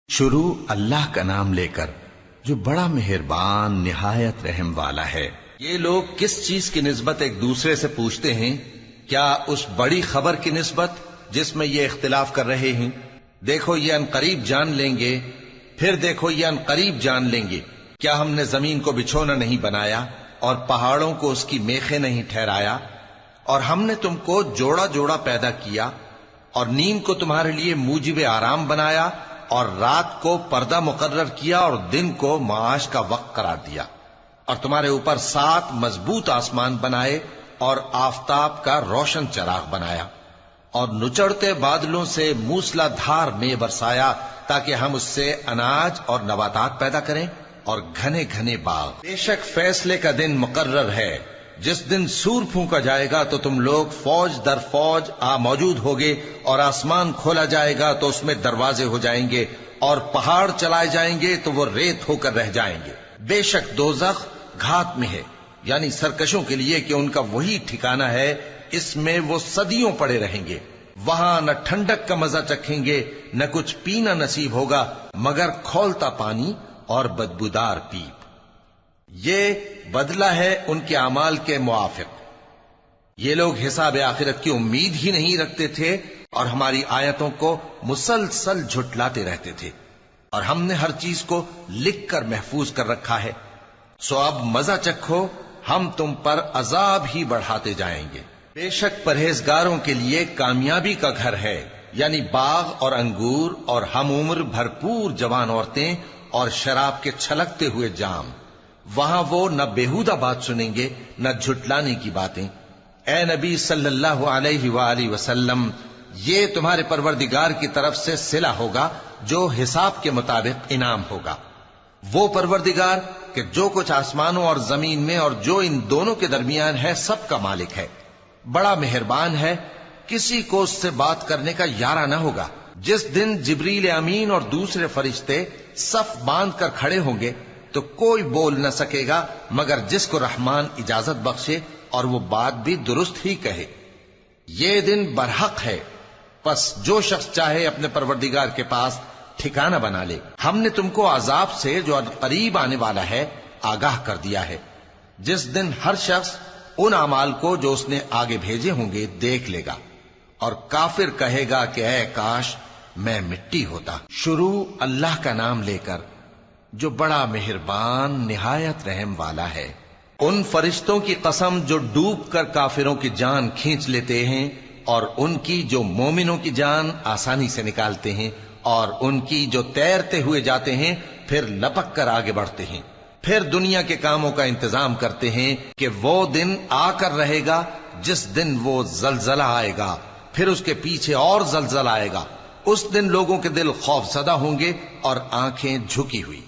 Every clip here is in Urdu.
شروع اللہ کا نام لے کر جو بڑا مہربان نہایت رحم والا ہے۔ یہ لوگ کس چیز کی نسبت ایک دوسرے سے پوچھتے ہیں؟ کیا اس بڑی خبر کی نسبت جس میں یہ اختلاف کر رہے ہیں؟ دیکھو یہ انقریب جان لیں گے، پھر دیکھو یہ انقریب جان لیں گے۔ کیا ہم نے زمین کو بچھونا نہیں بنایا اور پہاڑوں کو اس کی میخیں نہیں ٹھہرایا؟ اور ہم نے تم کو جوڑا جوڑا پیدا کیا اور نیند کو تمہارے لیے موجب آرام بنایا اور رات کو پردہ مقرر کیا اور دن کو معاش کا وقت قرار دیا، اور تمہارے اوپر 7 مضبوط آسمان بنائے اور آفتاب کا روشن چراغ بنایا، اور نچڑتے بادلوں سے موسلا دھار میں برسایا تاکہ ہم اس سے اناج اور نباتات پیدا کریں اور گھنے گھنے باغ۔ بے شک فیصلے کا دن مقرر ہے، جس دن سور پھونکا جائے گا تو تم لوگ فوج در فوج موجود ہوگے، اور آسمان کھولا جائے گا تو اس میں دروازے ہو جائیں گے، اور پہاڑ چلائے جائیں گے تو وہ ریت ہو کر رہ جائیں گے۔ بے شک دوزخ گھات میں ہے، یعنی سرکشوں کے لیے کہ ان کا وہی ٹھکانہ ہے، اس میں وہ صدیوں پڑے رہیں گے۔ وہاں نہ ٹھنڈک کا مزہ چکھیں گے، نہ کچھ پینا نصیب ہوگا مگر کھولتا پانی اور بدبودار پیپ۔ یہ بدلہ ہے ان کے اعمال کے موافق۔ یہ لوگ حساب آخرت کی امید ہی نہیں رکھتے تھے اور ہماری آیتوں کو مسلسل جھٹلاتے رہتے تھے، اور ہم نے ہر چیز کو لکھ کر محفوظ کر رکھا ہے۔ سو اب مزہ چکھو، ہم تم پر عذاب ہی بڑھاتے جائیں گے۔ بے شک پرہیزگاروں کے لیے کامیابی کا گھر ہے، یعنی باغ اور انگور اور ہم عمر بھرپور جوان عورتیں اور شراب کے چھلکتے ہوئے جام۔ وہاں وہ نہ بیہودہ بات سنیں گے نہ جھٹلانے کی باتیں۔ اے نبی صلی اللہ علیہ وآلہ وسلم، یہ تمہارے پروردگار کی طرف سے صلہ ہوگا جو حساب کے مطابق انعام ہوگا۔ وہ پروردگار کہ جو کچھ آسمانوں اور زمین میں اور جو ان دونوں کے درمیان ہے سب کا مالک ہے، بڑا مہربان ہے، کسی کو اس سے بات کرنے کا یارہ نہ ہوگا۔ جس دن جبریل امین اور دوسرے فرشتے صف باندھ کر کھڑے ہوں گے تو کوئی بول نہ سکے گا مگر جس کو رحمان اجازت بخشے اور وہ بات بھی درست ہی کہے۔ یہ دن برحق ہے، پس جو شخص چاہے اپنے پروردگار کے پاس ٹھکانہ بنا لے۔ ہم نے تم کو عذاب سے جو قریب آنے والا ہے آگاہ کر دیا ہے، جس دن ہر شخص ان اعمال کو جو اس نے آگے بھیجے ہوں گے دیکھ لے گا، اور کافر کہے گا کہ اے کاش میں مٹی ہوتا۔ شروع اللہ کا نام لے کر جو بڑا مہربان نہایت رحم والا ہے۔ ان فرشتوں کی قسم جو ڈوب کر کافروں کی جان کھینچ لیتے ہیں، اور ان کی جو مومنوں کی جان آسانی سے نکالتے ہیں، اور ان کی جو تیرتے ہوئے جاتے ہیں پھر لپک کر آگے بڑھتے ہیں، پھر دنیا کے کاموں کا انتظام کرتے ہیں کہ وہ دن آ کر رہے گا جس دن وہ زلزلہ آئے گا، پھر اس کے پیچھے اور زلزلہ آئے گا۔ اس دن لوگوں کے دل خوف زدہ ہوں گے اور آنکھیں جھکی ہوئی۔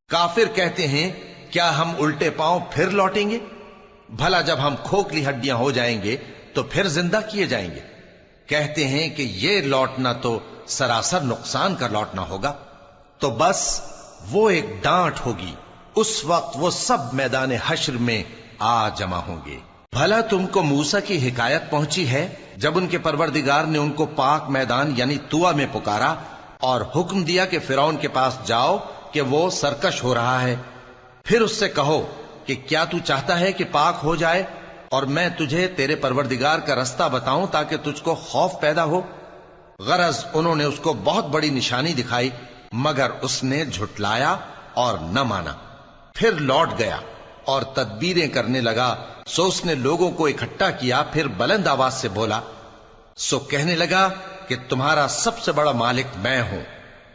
کافر کہتے ہیں کیا ہم الٹے پاؤں پھر لوٹیں گے؟ بھلا جب ہم کھوکھلی ہڈیاں ہو جائیں گے تو پھر زندہ کیے جائیں گے؟ کہتے ہیں کہ یہ لوٹنا تو سراسر نقصان کا لوٹنا ہوگا۔ تو بس وہ ایک ڈانٹ ہوگی، اس وقت وہ سب میدان حشر میں آ جمع ہوں گے۔ بھلا تم کو موسیٰ کی حکایت پہنچی ہے جب ان کے پروردگار نے ان کو پاک میدان یعنی طویٰ میں پکارا اور حکم دیا کہ فرعون کے پاس جاؤ کہ وہ سرکش ہو رہا ہے، پھر اس سے کہو کہ کیا تو چاہتا ہے کہ پاک ہو جائے اور میں تجھے تیرے پروردگار کا رستہ بتاؤں تاکہ تجھ کو خوف پیدا ہو؟ غرض انہوں نے اس کو بہت بڑی نشانی دکھائی مگر اس نے جھٹلایا اور نہ مانا، پھر لوٹ گیا اور تدبیریں کرنے لگا۔ سو اس نے لوگوں کو اکٹھا کیا، پھر بلند آواز سے بولا، سو کہنے لگا کہ تمہارا سب سے بڑا مالک میں ہوں۔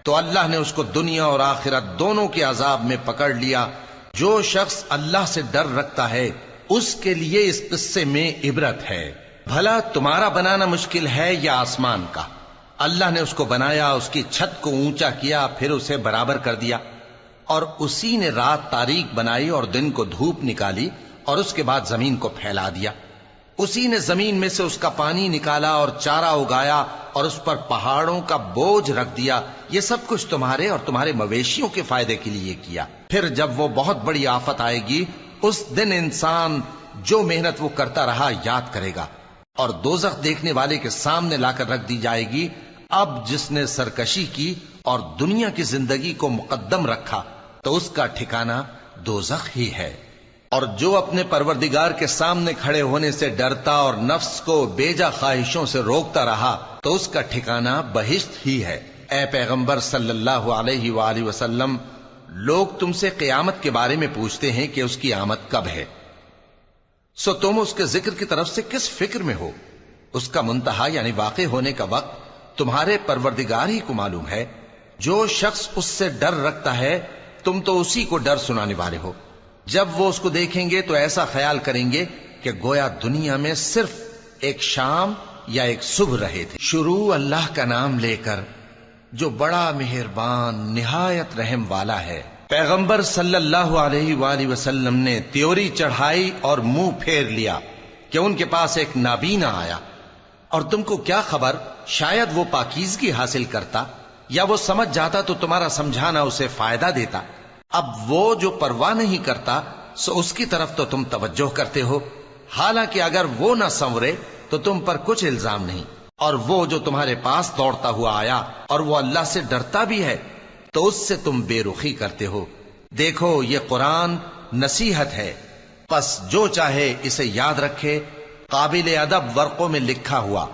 تو اللہ نے اس کو دنیا اور آخرت دونوں کے عذاب میں پکڑ لیا۔ جو شخص اللہ سے ڈر رکھتا ہے اس کے لیے اس قصے میں عبرت ہے۔ بھلا تمہارا بنانا مشکل ہے یا آسمان کا؟ اللہ نے اس کو بنایا، اس کی چھت کو اونچا کیا، پھر اسے برابر کر دیا، اور اسی نے رات تاریک بنائی اور دن کو دھوپ نکالی، اور اس کے بعد زمین کو پھیلا دیا۔ اسی نے زمین میں سے اس کا پانی نکالا اور چارہ اگایا اور اس پر پہاڑوں کا بوجھ رکھ دیا۔ یہ سب کچھ تمہارے اور تمہارے مویشیوں کے فائدے کے لیے کیا۔ پھر جب وہ بہت بڑی آفت آئے گی اس دن انسان جو محنت وہ کرتا رہا یاد کرے گا، اور دوزخ دیکھنے والے کے سامنے لا کر رکھ دی جائے گی۔ اب جس نے سرکشی کی اور دنیا کی زندگی کو مقدم رکھا تو اس کا ٹھکانہ دوزخ ہی ہے، اور جو اپنے پروردگار کے سامنے کھڑے ہونے سے ڈرتا اور نفس کو بیجا خواہشوں سے روکتا رہا تو اس کا ٹھکانہ بہشت ہی ہے۔ اے پیغمبر صلی اللہ علیہ وآلہ وسلم، لوگ تم سے قیامت کے بارے میں پوچھتے ہیں کہ اس کی آمد کب ہے، سو تم اس کے ذکر کی طرف سے کس فکر میں ہو؟ اس کا منتہا یعنی واقع ہونے کا وقت تمہارے پروردگار ہی کو معلوم ہے۔ جو شخص اس سے ڈر رکھتا ہے تم تو اسی کو ڈر سنانے والے ہو۔ جب وہ اس کو دیکھیں گے تو ایسا خیال کریں گے کہ گویا دنیا میں صرف ایک شام یا ایک صبح رہے تھے۔ شروع اللہ کا نام لے کر جو بڑا مہربان نہایت رحم والا ہے۔ پیغمبر صلی اللہ علیہ وآلہ وسلم نے تیوری چڑھائی اور منہ پھیر لیا کہ ان کے پاس ایک نابینا آیا، اور تم کو کیا خبر، شاید وہ پاکیزگی حاصل کرتا یا وہ سمجھ جاتا تو تمہارا سمجھانا اسے فائدہ دیتا۔ اب وہ جو پرواہ نہیں کرتا سو اس کی طرف تو تم توجہ کرتے ہو، حالانکہ اگر وہ نہ سنورے تو تم پر کچھ الزام نہیں۔ اور وہ جو تمہارے پاس دوڑتا ہوا آیا اور وہ اللہ سے ڈرتا بھی ہے تو اس سے تم بے رخی کرتے ہو۔ دیکھو یہ قرآن نصیحت ہے، پس جو چاہے اسے یاد رکھے۔ قابل ادب ورقوں میں لکھا ہوا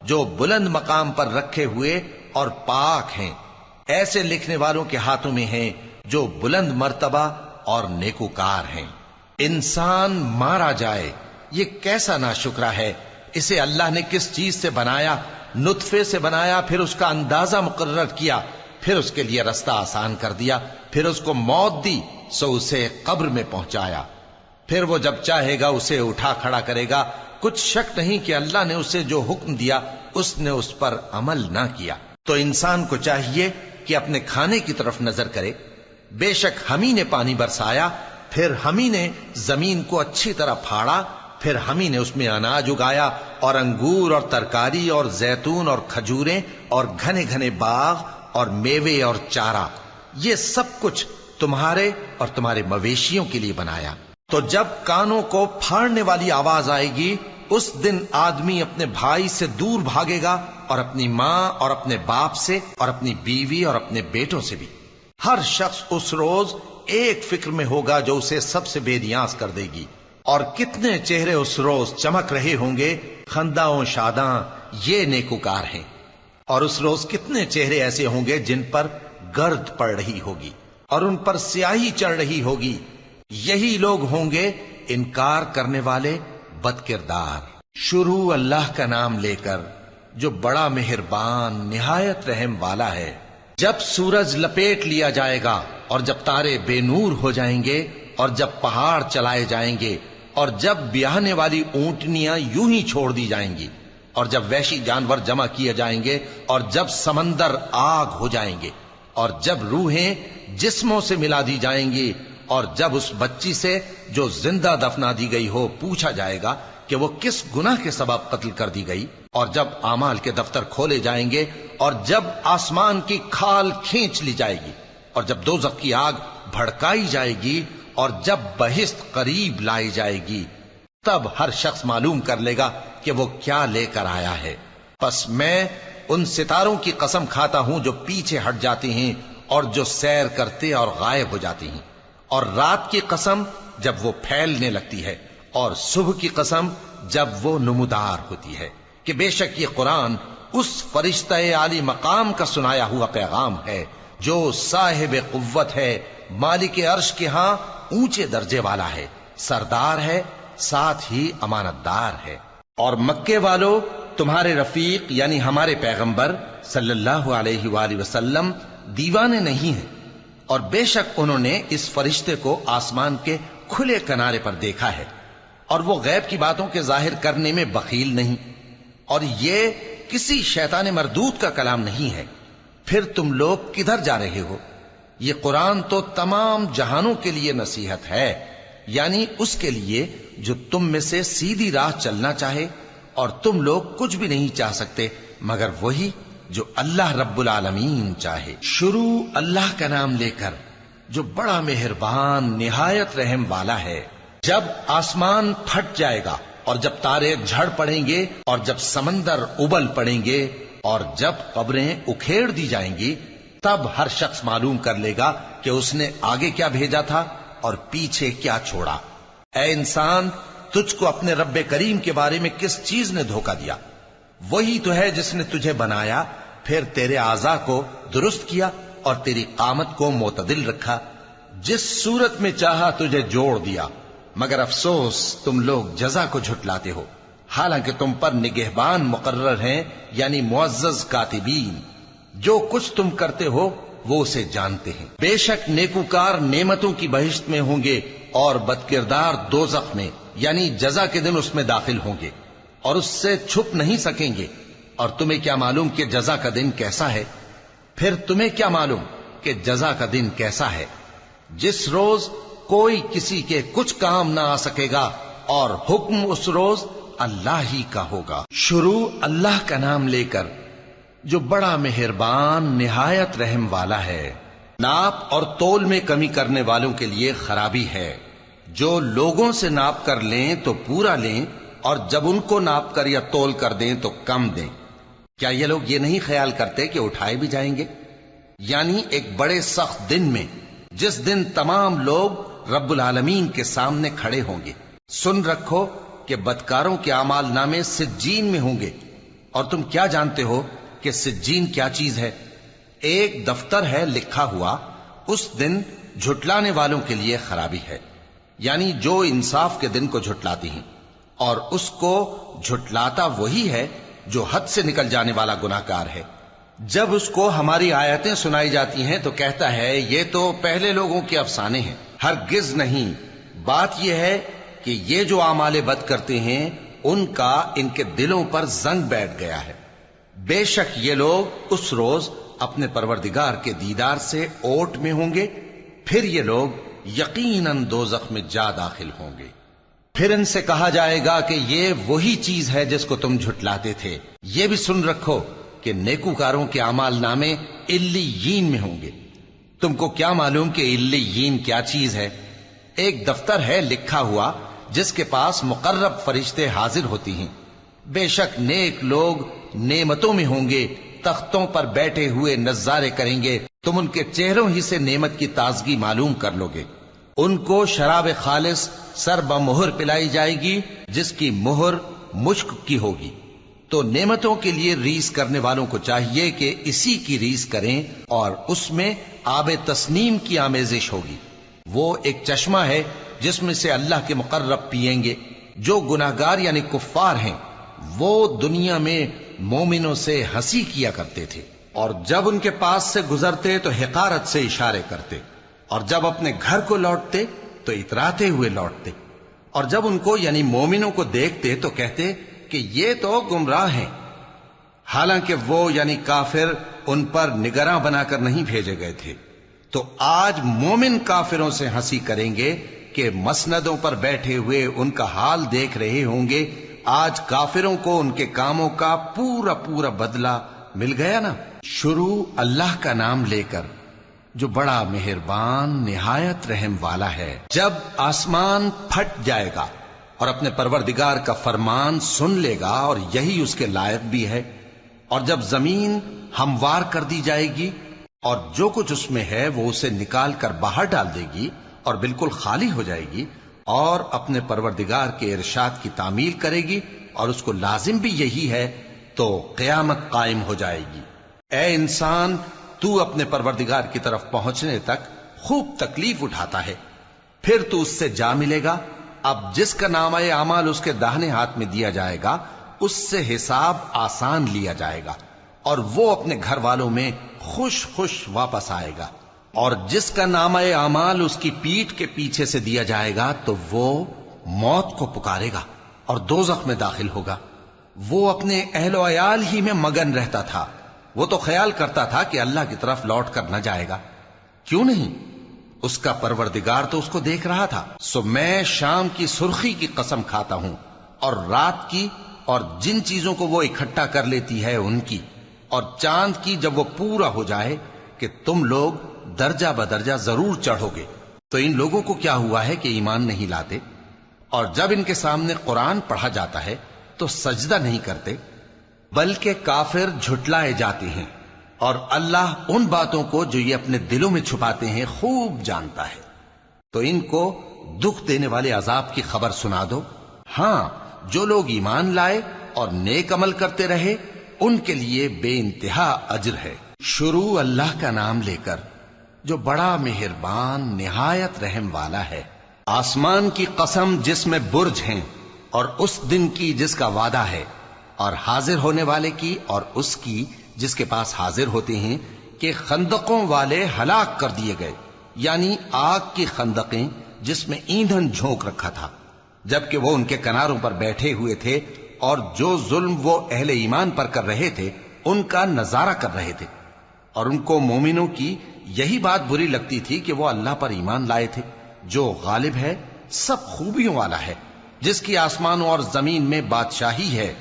جو بلند مقام پر رکھے ہوئے اور پاک ہیں، ایسے لکھنے والوں کے ہاتھوں میں ہیں جو بلند مرتبہ اور نیکوکار ہیں۔ انسان مارا جائے، یہ کیسا ناشکرا ہے۔ اسے اللہ نے کس چیز سے بنایا؟ نطفے سے بنایا، پھر اس کا اندازہ مقرر کیا، پھر اس کے لیے رستہ آسان کر دیا، پھر اس کو موت دی سو اسے قبر میں پہنچایا، پھر وہ جب چاہے گا اسے اٹھا کھڑا کرے گا۔ کچھ شک نہیں کہ اللہ نے اسے جو حکم دیا اس نے اس پر عمل نہ کیا۔ تو انسان کو چاہیے کہ اپنے کھانے کی طرف نظر کرے۔ بے شک ہم ہی نے پانی برسایا، پھر ہم ہی نے زمین کو اچھی طرح پھاڑا، پھر ہم ہی نے اس میں اناج اگایا اور انگور اور ترکاری اور زیتون اور کھجوریں اور گھنے گھنے باغ اور میوے اور چارہ، یہ سب کچھ تمہارے اور تمہارے مویشیوں کے لیے بنایا۔ تو جب کانوں کو پھاڑنے والی آواز آئے گی اس دن آدمی اپنے بھائی سے دور بھاگے گا، اور اپنی ماں اور اپنے باپ سے اور اپنی بیوی اور اپنے بیٹوں سے بھی۔ ہر شخص اس روز ایک فکر میں ہوگا جو اسے سب سے بے نیاز کر دے گی۔ اور کتنے چہرے اس روز چمک رہے ہوں گے، خنداں و شاداں، یہ نیکوکار ہیں۔ اور اس روز کتنے چہرے ایسے ہوں گے جن پر گرد پڑ رہی ہوگی اور ان پر سیاہی چڑھ رہی ہوگی، یہی لوگ ہوں گے انکار کرنے والے بد کردار۔ شروع اللہ کا نام لے کر جو بڑا مہربان نہایت رحم والا ہے۔ جب سورج لپیٹ لیا جائے گا اور جب تارے بے نور ہو جائیں گے اور جب پہاڑ چلائے جائیں گے اور جب بیاہنے والی اونٹنیاں یوں ہی چھوڑ دی جائیں گی اور جب وحشی جانور جمع کیے جائیں گے اور جب سمندر آگ ہو جائیں گے اور جب روحیں جسموں سے ملا دی جائیں گی اور جب اس بچی سے جو زندہ دفنا دی گئی ہو پوچھا جائے گا کہ وہ کس گناہ کے سبب قتل کر دی گئی، اور جب اعمال کے دفتر کھولے جائیں گے اور جب آسمان کی کھال کھینچ لی جائے گی اور جب دوزخ کی آگ بھڑکائی جائے گی اور جب بہشت قریب لائی جائے گی، تب ہر شخص معلوم کر لے گا کہ وہ کیا لے کر آیا ہے۔ پس میں ان ستاروں کی قسم کھاتا ہوں جو پیچھے ہٹ جاتے ہیں اور جو سیر کرتے اور غائب ہو جاتے ہیں، اور رات کی قسم جب وہ پھیلنے لگتی ہے، اور صبح کی قسم جب وہ نمودار ہوتی ہے، کہ بے شک یہ قرآن اس فرشتہ عالی مقام کا سنایا ہوا پیغام ہے جو صاحب قوت ہے، مالک عرش کے ہاں اونچے درجے والا ہے، سردار ہے، ساتھ ہی امانت دار ہے۔ اور مکے والو، تمہارے رفیق یعنی ہمارے پیغمبر صلی اللہ علیہ وآلہ وسلم دیوانے نہیں ہیں، اور بے شک انہوں نے اس فرشتے کو آسمان کے کھلے کنارے پر دیکھا ہے، اور وہ غیب کی باتوں کے ظاہر کرنے میں بخیل نہیں، اور یہ کسی شیطان مردود کا کلام نہیں ہے۔ پھر تم لوگ کدھر جا رہے ہو؟ یہ قرآن تو تمام جہانوں کے لیے نصیحت ہے، یعنی اس کے لیے جو تم میں سے سیدھی راہ چلنا چاہے، اور تم لوگ کچھ بھی نہیں چاہ سکتے مگر وہی جو اللہ رب العالمین چاہے۔ شروع اللہ کا نام لے کر جو بڑا مہربان نہایت رحم والا ہے۔ جب آسمان پھٹ جائے گا اور جب تارے جھڑ پڑیں گے اور جب سمندر ابل پڑیں گے اور جب قبریں اکھیڑ دی جائیں گی، تب ہر شخص معلوم کر لے گا کہ اس نے آگے کیا بھیجا تھا اور پیچھے کیا چھوڑا۔ اے انسان، تجھ کو اپنے رب کریم کے بارے میں کس چیز نے دھوکہ دیا؟ وہی تو ہے جس نے تجھے بنایا، پھر تیرے اعضاء کو درست کیا اور تیری قامت کو معتدل رکھا، جس صورت میں چاہا تجھے جوڑ دیا۔ مگر افسوس تم لوگ جزا کو جھٹلاتے ہو، حالانکہ تم پر نگہبان مقرر ہیں، یعنی معزز کاتبین۔ جو کچھ تم کرتے ہو وہ اسے جانتے ہیں۔ بے شک نیکوکار نعمتوں کی بہشت میں ہوں گے اور بدکردار دوزخ میں، یعنی جزا کے دن اس میں داخل ہوں گے اور اس سے چھپ نہیں سکیں گے۔ اور تمہیں کیا معلوم کہ جزا کا دن کیسا ہے؟ پھر تمہیں کیا معلوم کہ جزا کا دن کیسا ہے؟ جس روز کوئی کسی کے کچھ کام نہ آ سکے گا اور حکم اس روز اللہ ہی کا ہوگا۔ شروع اللہ کا نام لے کر جو بڑا مہربان نہایت رحم والا ہے۔ ناپ اور تول میں کمی کرنے والوں کے لیے خرابی ہے۔ جو لوگوں سے ناپ کر لیں تو پورا لیں، اور جب ان کو ناپ کر یا تول کر دیں تو کم دیں۔ کیا یہ لوگ یہ نہیں خیال کرتے کہ اٹھائے بھی جائیں گے؟ یعنی ایک بڑے سخت دن میں، جس دن تمام لوگ رب العالمین کے سامنے کھڑے ہوں گے۔ سن رکھو کہ بدکاروں کے اعمال نامے سجین میں ہوں گے، اور تم کیا جانتے ہو کہ سجین کیا چیز ہے؟ ایک دفتر ہے لکھا ہوا، اس دن جھٹلانے والوں کے لیے خرابی ہے، یعنی جو انصاف کے دن کو جھٹلاتی ہیں، اور اس کو جھٹلاتا وہی ہے جو حد سے نکل جانے والا گناہگار ہے۔ جب اس کو ہماری آیتیں سنائی جاتی ہیں تو کہتا ہے یہ تو پہلے لوگوں کے افسانے ہیں۔ ہرگز نہیں، بات یہ ہے کہ یہ جو اعمال بد کرتے ہیں ان کا ان کے دلوں پر زنگ بیٹھ گیا ہے۔ بے شک یہ لوگ اس روز اپنے پروردگار کے دیدار سے اوٹ میں ہوں گے، پھر یہ لوگ یقیناً دوزخ میں جا داخل ہوں گے۔ پھر ان سے کہا جائے گا کہ یہ وہی چیز ہے جس کو تم جھٹلاتے تھے۔ یہ بھی سن رکھو کہ نیکوکاروں کے اعمال نامے علیین میں ہوں گے۔ تم کو کیا معلوم کہ علیین کیا چیز ہے؟ ایک دفتر ہے لکھا ہوا جس کے پاس مقرب فرشتے حاضر ہوتی ہیں۔ بے شک نیک لوگ نعمتوں میں ہوں گے، تختوں پر بیٹھے ہوئے نظارے کریں گے، تم ان کے چہروں ہی سے نعمت کی تازگی معلوم کر لو گے۔ ان کو شراب خالص سر بمہر پلائی جائے گی جس کی مہر مشک کی ہوگی۔ تو نعمتوں کے لیے ریس کرنے والوں کو چاہیے کہ اسی کی ریس کریں، اور اس میں آب تسنیم کی آمیزش ہوگی۔ وہ ایک چشمہ ہے جس میں سے اللہ کے مقرب پیئیں گے۔ جو گناہگار یعنی کفار ہیں وہ دنیا میں مومنوں سے ہنسی کیا کرتے تھے، اور جب ان کے پاس سے گزرتے تو حقارت سے اشارے کرتے، اور جب اپنے گھر کو لوٹتے تو اتراتے ہوئے لوٹتے، اور جب ان کو یعنی مومنوں کو دیکھتے تو کہتے کہ یہ تو گمراہ ہیں، حالانکہ وہ یعنی کافر ان پر نگراں بنا کر نہیں بھیجے گئے تھے۔ تو آج مومن کافروں سے ہنسی کریں گے کہ مسندوں پر بیٹھے ہوئے ان کا حال دیکھ رہے ہوں گے۔ آج کافروں کو ان کے کاموں کا پورا پورا بدلہ مل گیا نا۔ شروع اللہ کا نام لے کر جو بڑا مہربان نہایت رحم والا ہے۔ جب آسمان پھٹ جائے گا اور اپنے پروردگار کا فرمان سن لے گا، اور یہی اس کے لائق بھی ہے، اور جب زمین ہموار کر دی جائے گی اور جو کچھ اس میں ہے وہ اسے نکال کر باہر ڈال دے گی اور بالکل خالی ہو جائے گی، اور اپنے پروردگار کے ارشاد کی تعمیل کرے گی، اور اس کو لازم بھی یہی ہے، تو قیامت قائم ہو جائے گی۔ اے انسان، تو اپنے پروردگار کی طرف پہنچنے تک خوب تکلیف اٹھاتا ہے، پھر تو اس سے جا ملے گا۔ اب جس کا نامہ اعمال اس کے داہنے ہاتھ میں دیا جائے گا اس سے حساب آسان لیا جائے گا، اور وہ اپنے گھر والوں میں خوش خوش واپس آئے گا۔ اور جس کا نامہ اعمال اس کی پیٹھ کے پیچھے سے دیا جائے گا تو وہ موت کو پکارے گا اور دوزخ میں داخل ہوگا۔ وہ اپنے اہل و عیال ہی میں مگن رہتا تھا، وہ تو خیال کرتا تھا کہ اللہ کی طرف لوٹ کر نہ جائے گا، کیوں نہیں؟ اس کا پروردگار تو اس کو دیکھ رہا تھا۔ سو میں شام کی سرخی کی قسم کھاتا ہوں، اور رات کی، اور جن چیزوں کو وہ اکٹھا کر لیتی ہے ان کی، اور چاند کی جب وہ پورا ہو جائے، کہ تم لوگ درجہ بدرجہ ضرور چڑھو گے۔ تو ان لوگوں کو کیا ہوا ہے کہ ایمان نہیں لاتے؟ اور جب ان کے سامنے قرآن پڑھا جاتا ہے تو سجدہ نہیں کرتے، بلکہ کافر جھٹلائے جاتے ہیں۔ اور اللہ ان باتوں کو جو یہ اپنے دلوں میں چھپاتے ہیں خوب جانتا ہے۔ تو ان کو دکھ دینے والے عذاب کی خبر سنا دو۔ ہاں، جو لوگ ایمان لائے اور نیک عمل کرتے رہے ان کے لیے بے انتہا اجر ہے۔ شروع اللہ کا نام لے کر جو بڑا مہربان نہایت رحم والا ہے۔ آسمان کی قسم جس میں برج ہیں، اور اس دن کی جس کا وعدہ ہے، اور حاضر ہونے والے کی اور اس کی جس کے پاس حاضر ہوتے ہیں، کہ خندقوں والے ہلاک کر دیے گئے، یعنی آگ کی خندقیں جس میں ایندھن جھونک رکھا تھا، جبکہ وہ ان کے کناروں پر بیٹھے ہوئے تھے اور جو ظلم وہ اہل ایمان پر کر رہے تھے ان کا نظارہ کر رہے تھے، اور ان کو مومنوں کی یہی بات بری لگتی تھی کہ وہ اللہ پر ایمان لائے تھے جو غالب ہے، سب خوبیوں والا ہے، جس کی آسمانوں اور زمین میں بادشاہی ہے،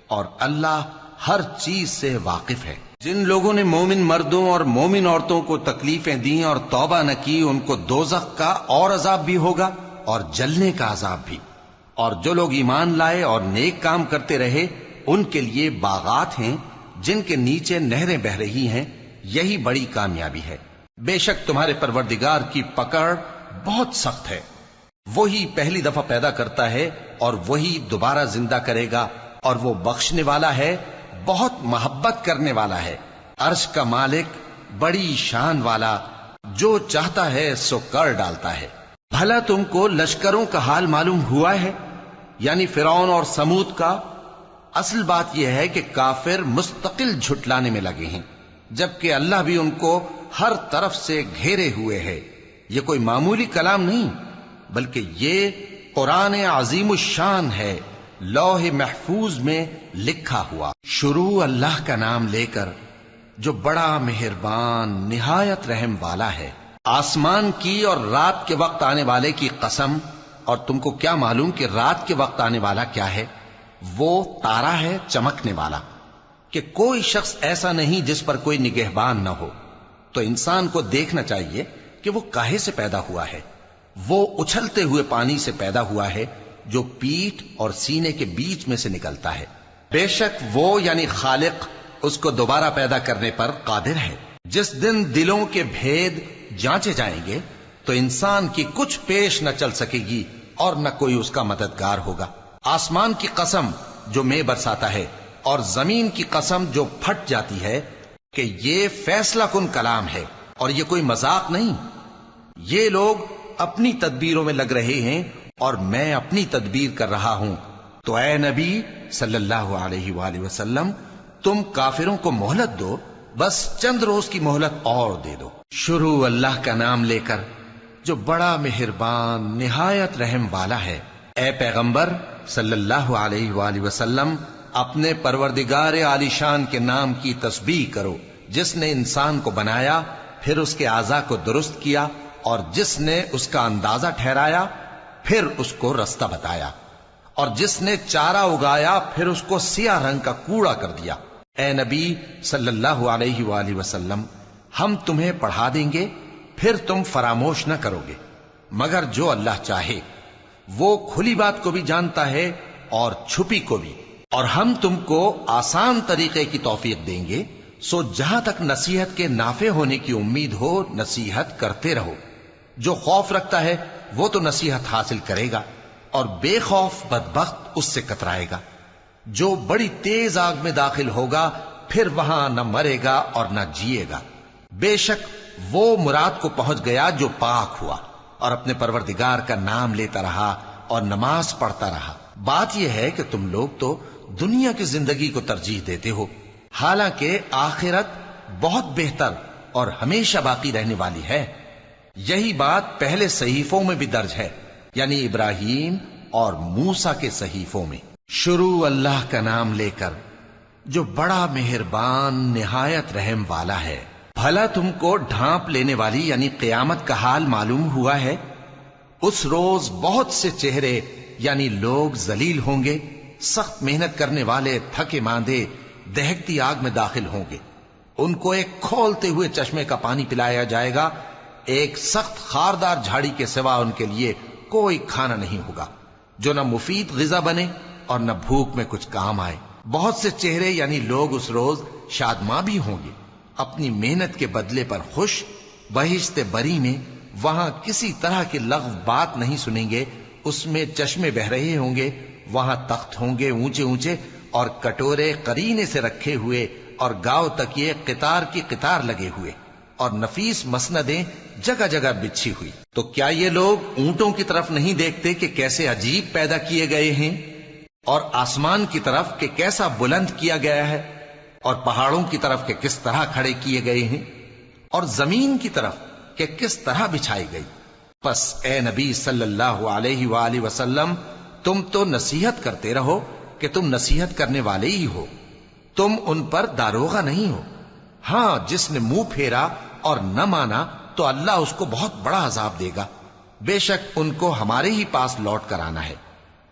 اور اللہ ہر چیز سے واقف ہے۔ جن لوگوں نے مومن مردوں اور مومن عورتوں کو تکلیفیں دیں اور توبہ نہ کی، ان کو دوزخ کا اور عذاب بھی ہوگا اور جلنے کا عذاب بھی۔ اور جو لوگ ایمان لائے اور نیک کام کرتے رہے ان کے لیے باغات ہیں جن کے نیچے نہریں بہ رہی ہیں، یہی بڑی کامیابی ہے۔ بے شک تمہارے پروردگار کی پکڑ بہت سخت ہے، وہی پہلی دفعہ پیدا کرتا ہے اور وہی دوبارہ زندہ کرے گا، اور وہ بخشنے والا ہے، بہت محبت کرنے والا ہے، عرش کا مالک، بڑی شان والا، جو چاہتا ہے سو کر ڈالتا ہے۔ بھلا تم کو لشکروں کا حال معلوم ہوا ہے، یعنی فرعون اور سمود کا؟ اصل بات یہ ہے کہ کافر مستقل جھٹلانے میں لگے ہیں، جبکہ اللہ بھی ان کو ہر طرف سے گھیرے ہوئے ہے۔ یہ کوئی معمولی کلام نہیں، بلکہ یہ قرآن عظیم الشان ہے، لوح محفوظ میں لکھا ہوا۔ شروع اللہ کا نام لے کر جو بڑا مہربان نہایت رحم والا ہے۔ آسمان کی اور رات کے وقت آنے والے کی قسم، اور تم کو کیا معلوم کہ رات کے وقت آنے والا کیا ہے؟ وہ تارا ہے چمکنے والا، کہ کوئی شخص ایسا نہیں جس پر کوئی نگہبان نہ ہو۔ تو انسان کو دیکھنا چاہیے کہ وہ کاہے سے پیدا ہوا ہے۔ وہ اچھلتے ہوئے پانی سے پیدا ہوا ہے جو پیٹھ اور سینے کے بیچ میں سے نکلتا ہے۔ بے شک وہ یعنی خالق اس کو دوبارہ پیدا کرنے پر قادر ہے۔ جس دن دلوں کے بھید جانچے جائیں گے تو انسان کی کچھ پیش نہ چل سکے گی اور نہ کوئی اس کا مددگار ہوگا۔ آسمان کی قسم جو مے برساتا ہے، اور زمین کی قسم جو پھٹ جاتی ہے، کہ یہ فیصلہ کن کلام ہے اور یہ کوئی مذاق نہیں۔ یہ لوگ اپنی تدبیروں میں لگ رہے ہیں اور میں اپنی تدبیر کر رہا ہوں۔ تو اے نبی صلی اللہ علیہ وآلہ وسلم، تم کافروں کو مہلت دو، بس چند روز کی مہلت اور دے دو۔ شروع اللہ کا نام لے کر جو بڑا مہربان نہایت رحم والا ہے۔ اے پیغمبر صلی اللہ علیہ وآلہ وسلم، اپنے پروردگار عالی شان کے نام کی تسبیح کرو، جس نے انسان کو بنایا، پھر اس کے اعضاء کو درست کیا، اور جس نے اس کا اندازہ ٹھہرایا، پھر اس کو رستہ بتایا، اور جس نے چارہ اگایا، پھر اس کو سیاہ رنگ کا کوڑا کر دیا۔ اے نبی صلی اللہ علیہ وآلہ وسلم، ہم تمہیں پڑھا دیں گے، پھر تم فراموش نہ کرو گے، مگر جو اللہ چاہے۔ وہ کھلی بات کو بھی جانتا ہے اور چھپی کو بھی، اور ہم تم کو آسان طریقے کی توفیق دیں گے، سو جہاں تک نصیحت کے نافع ہونے کی امید ہو نصیحت کرتے رہو۔ جو خوف رکھتا ہے وہ تو نصیحت حاصل کرے گا، اور بے خوف بدبخت اس سے کترائے گا۔ جو بڑی تیز آگ میں داخل ہوگا، پھر وہاں نہ مرے گا اور نہ جیے گا۔ بے شک وہ مراد کو پہنچ گیا جو پاک ہوا اور اپنے پروردگار کا نام لیتا رہا اور نماز پڑھتا رہا۔ بات یہ ہے کہ تم لوگ تو دنیا کی زندگی کو ترجیح دیتے ہو، حالانکہ آخرت بہت بہتر اور ہمیشہ باقی رہنے والی ہے۔ یہی بات پہلے صحیفوں میں بھی درج ہے، یعنی ابراہیم اور موسیٰ کے صحیفوں میں۔ شروع اللہ کا نام لے کر جو بڑا مہربان نہایت رحم والا ہے۔ بھلا تم کو ڈھانپ لینے والی یعنی قیامت کا حال معلوم ہوا ہے؟ اس روز بہت سے چہرے یعنی لوگ ذلیل ہوں گے، سخت محنت کرنے والے تھکے ماندے دہکتی آگ میں داخل ہوں گے۔ ان کو ایک کھولتے ہوئے چشمے کا پانی پلایا جائے گا، ایک سخت خاردار جھاڑی کے سوا ان کے لیے کوئی کھانا نہیں ہوگا جو نہ مفید غذا بنے اور نہ بھوک میں کچھ کام آئے۔ بہت سے چہرے یعنی لوگ اس روز شادماں بھی ہوں گے، اپنی محنت کے بدلے پر خوش بہشت بری میں وہاں کسی طرح کی لغو بات نہیں سنیں گے، اس میں چشمے بہ رہے ہوں گے، وہاں تخت ہوں گے اونچے اونچے اور کٹورے قرینے سے رکھے ہوئے اور گاؤ تکیے قطار کی قطار لگے ہوئے اور نفیس مسندیں جگہ جگہ بچھی ہوئی۔ تو کیا یہ لوگ اونٹوں کی طرف نہیں دیکھتے کہ کیسے عجیب پیدا کیے گئے ہیں، اور آسمان کی طرف کہ کیسا بلند کیا گیا ہے، اور پہاڑوں کی طرف کہ کس طرح کھڑے کیے گئے ہیں، اور زمین کی طرف کہ کس طرح بچھائی گئی؟ پس اے نبی صلی اللہ علیہ وآلہ وسلم، تم تو نصیحت کرتے رہو کہ تم نصیحت کرنے والے ہی ہو، تم ان پر داروغہ نہیں ہو۔ ہاں، جس نے منہ پھیرا اور نہ مانا تو اللہ اس کو بہت بڑا عذاب دے گا، بے شک ان کو ہمارے ہی پاس لوٹ کر آنا ہے،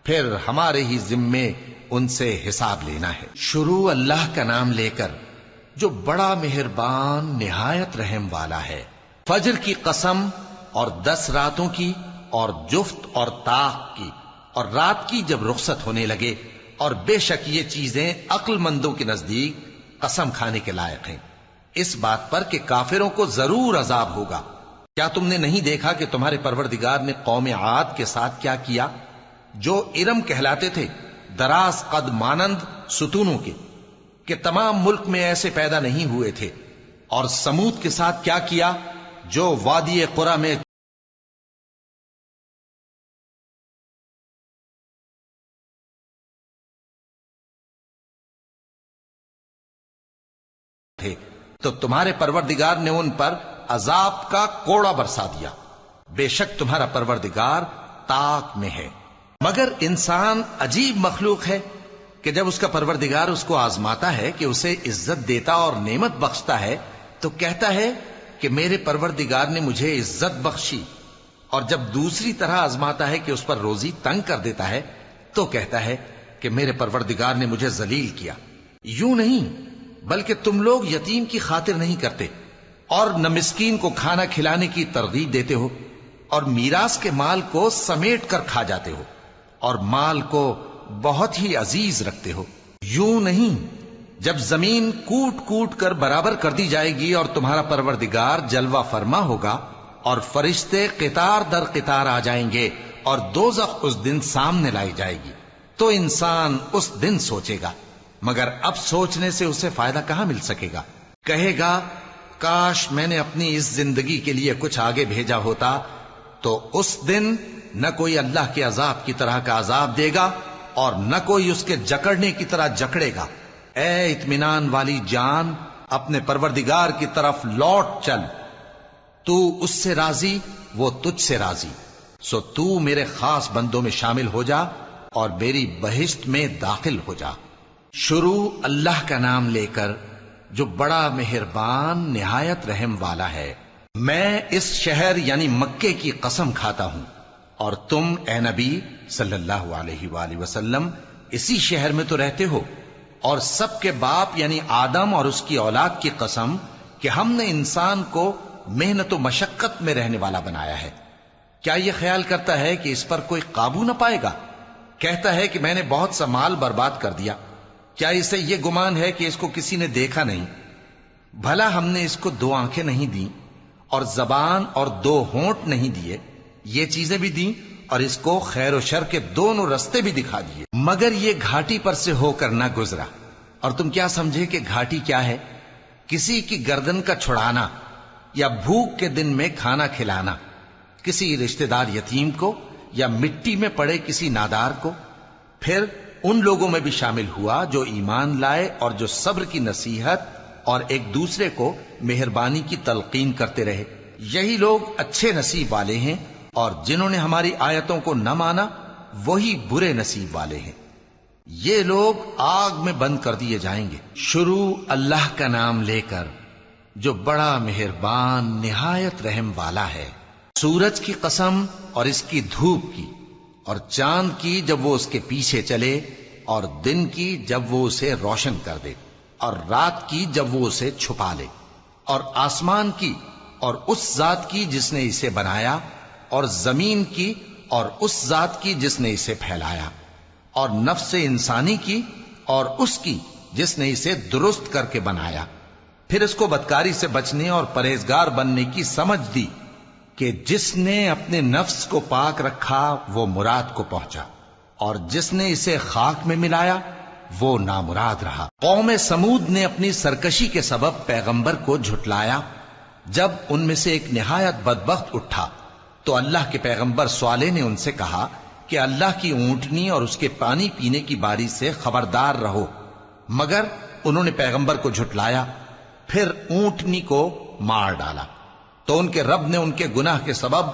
پھر ہمارے ہی ذمے ان سے حساب لینا ہے۔ شروع اللہ کا نام لے کر جو بڑا مہربان نہایت رحم والا ہے۔ فجر کی قسم اور 10 راتوں کی اور جفت اور طاق کی اور رات کی جب رخصت ہونے لگے، اور بے شک یہ چیزیں عقل مندوں کے نزدیک قسم کھانے کے لائق ہیں، اس بات پر کہ کافروں کو ضرور عذاب ہوگا۔ کیا تم نے نہیں دیکھا کہ تمہارے پروردگار نے قوم عاد کے ساتھ کیا کیا، جو ارم کہلاتے تھے، دراز قد مانند ستونوں کے، کہ تمام ملک میں ایسے پیدا نہیں ہوئے تھے، اور سمود کے ساتھ کیا کیا، جو وادی قرا میں تھے، تو تمہارے پروردگار نے ان پر عذاب کا کوڑا برسا دیا۔ بے شک تمہارا پروردگار طاق میں ہے۔ مگر انسان عجیب مخلوق ہے کہ جب اس کا پروردگار اس کو آزماتا ہے کہ اسے عزت دیتا اور نعمت بخشتا ہے تو کہتا ہے کہ میرے پروردگار نے مجھے عزت بخشی، اور جب دوسری طرح آزماتا ہے کہ اس پر روزی تنگ کر دیتا ہے تو کہتا ہے کہ میرے پروردگار نے مجھے ذلیل کیا۔ یوں نہیں، بلکہ تم لوگ یتیم کی خاطر نہیں کرتے، اور نہ مسکین کو کھانا کھلانے کی ترغیب دیتے ہو، اور میراث کے مال کو سمیٹ کر کھا جاتے ہو، اور مال کو بہت ہی عزیز رکھتے ہو۔ یوں نہیں، جب زمین کوٹ کوٹ کر برابر کر دی جائے گی اور تمہارا پروردگار جلوہ فرما ہوگا اور فرشتے قطار در قطار آ جائیں گے اور دوزخ اس دن سامنے لائی جائے گی، تو انسان اس دن سوچے گا، مگر اب سوچنے سے اسے فائدہ کہاں مل سکے گا؟ کہے گا کاش میں نے اپنی اس زندگی کے لیے کچھ آگے بھیجا ہوتا، تو اس دن نہ کوئی اللہ کے عذاب کی طرح کا عذاب دے گا اور نہ کوئی اس کے جکڑنے کی طرح جکڑے گا۔ اے اطمینان والی جان، اپنے پروردگار کی طرف لوٹ چل، تو اس سے راضی، وہ تجھ سے راضی، سو تو میرے خاص بندوں میں شامل ہو جا اور میری بہشت میں داخل ہو جا۔ شروع اللہ کا نام لے کر جو بڑا مہربان نہایت رحم والا ہے۔ میں اس شہر یعنی مکے کی قسم کھاتا ہوں، اور تم اے نبی صلی اللہ علیہ وآلہ وسلم اسی شہر میں تو رہتے ہو، اور سب کے باپ یعنی آدم اور اس کی اولاد کی قسم کہ ہم نے انسان کو محنت و مشقت میں رہنے والا بنایا ہے۔ کیا یہ خیال کرتا ہے کہ اس پر کوئی قابو نہ پائے گا؟ کہتا ہے کہ میں نے بہت سا مال برباد کر دیا۔ کیا اسے یہ گمان ہے کہ اس کو کسی نے دیکھا نہیں؟ بھلا ہم نے اس کو 2 آنکھیں نہیں دیں اور زبان اور 2 ہونٹ نہیں دیے؟ یہ چیزیں بھی دیں اور اس کو خیر و شر کے دونوں رستے بھی دکھا دیے، مگر یہ گھاٹی پر سے ہو کر نہ گزرا۔ اور تم کیا سمجھے کہ گھاٹی کیا ہے؟ کسی کی گردن کا چھڑانا، یا بھوک کے دن میں کھانا کھلانا، کسی رشتہ دار یتیم کو، یا مٹی میں پڑے کسی نادار کو۔ پھر ان لوگوں میں بھی شامل ہوا جو ایمان لائے اور جو صبر کی نصیحت اور ایک دوسرے کو مہربانی کی تلقین کرتے رہے۔ یہی لوگ اچھے نصیب والے ہیں، اور جنہوں نے ہماری آیتوں کو نہ مانا وہی برے نصیب والے ہیں۔ یہ لوگ آگ میں بند کر دیے جائیں گے۔ شروع اللہ کا نام لے کر جو بڑا مہربان نہایت رحم والا ہے۔ سورج کی قسم اور اس کی دھوپ کی، اور چاند کی جب وہ اس کے پیچھے چلے، اور دن کی جب وہ اسے روشن کر دے، اور رات کی جب وہ اسے چھپا لے، اور آسمان کی اور اس ذات کی جس نے اسے بنایا، اور زمین کی اور اس ذات کی جس نے اسے پھیلایا، اور نفس انسانی کی اور اس کی جس نے اسے درست کر کے بنایا۔ پھر اس کو بدکاری سے بچنے اور پرہیزگار بننے کی سمجھ دی کہ جس نے اپنے نفس کو پاک رکھا وہ مراد کو پہنچا، اور جس نے اسے خاک میں ملایا وہ نامراد رہا۔ قوم سمود نے اپنی سرکشی کے سبب پیغمبر کو جھٹلایا۔ جب ان میں سے ایک نہایت بدبخت اٹھا تو اللہ کے پیغمبر صالح نے ان سے کہا کہ اللہ کی اونٹنی اور اس کے پانی پینے کی باری سے خبردار رہو، مگر انہوں نے پیغمبر کو جھٹلایا، پھر اونٹنی کو مار ڈالا تو ان کے رب نے ان کے گناہ کے سبب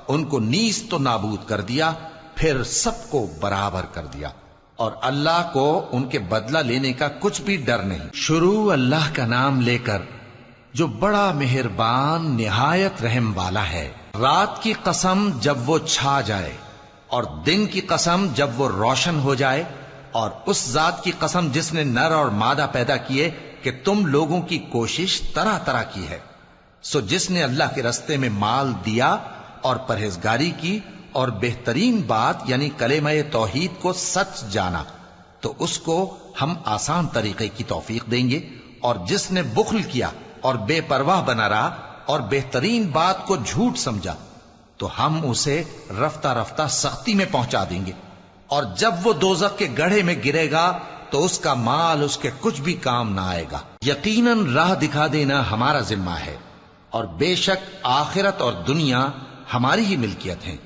ان کو نیست و نابود کر دیا، پھر سب کو برابر کر دیا، اور اللہ کو ان کے بدلہ لینے کا کچھ بھی ڈر نہیں۔ شروع اللہ کا نام لے کر جو بڑا مہربان نہایت رحم والا ہے۔ رات کی قسم جب وہ چھا جائے، اور دن کی قسم جب وہ روشن ہو جائے، اور اس ذات کی قسم جس نے نر اور مادہ پیدا کیے کہ تم لوگوں کی کوشش طرح طرح کی ہے۔ سو جس نے اللہ کے رستے میں مال دیا اور پرہیزگاری کی اور بہترین بات یعنی کلمہ توحید کو سچ جانا، تو اس کو ہم آسان طریقے کی توفیق دیں گے، اور جس نے بخل کیا اور بے پرواہ بنا رہا اور بہترین بات کو جھوٹ سمجھا، تو ہم اسے رفتہ رفتہ سختی میں پہنچا دیں گے، اور جب وہ دوزخ کے گڑھے میں گرے گا تو اس کا مال اس کے کچھ بھی کام نہ آئے گا۔ یقیناً راہ دکھا دینا ہمارا ذمہ ہے، اور بے شک آخرت اور دنیا ہماری ہی ملکیت ہیں۔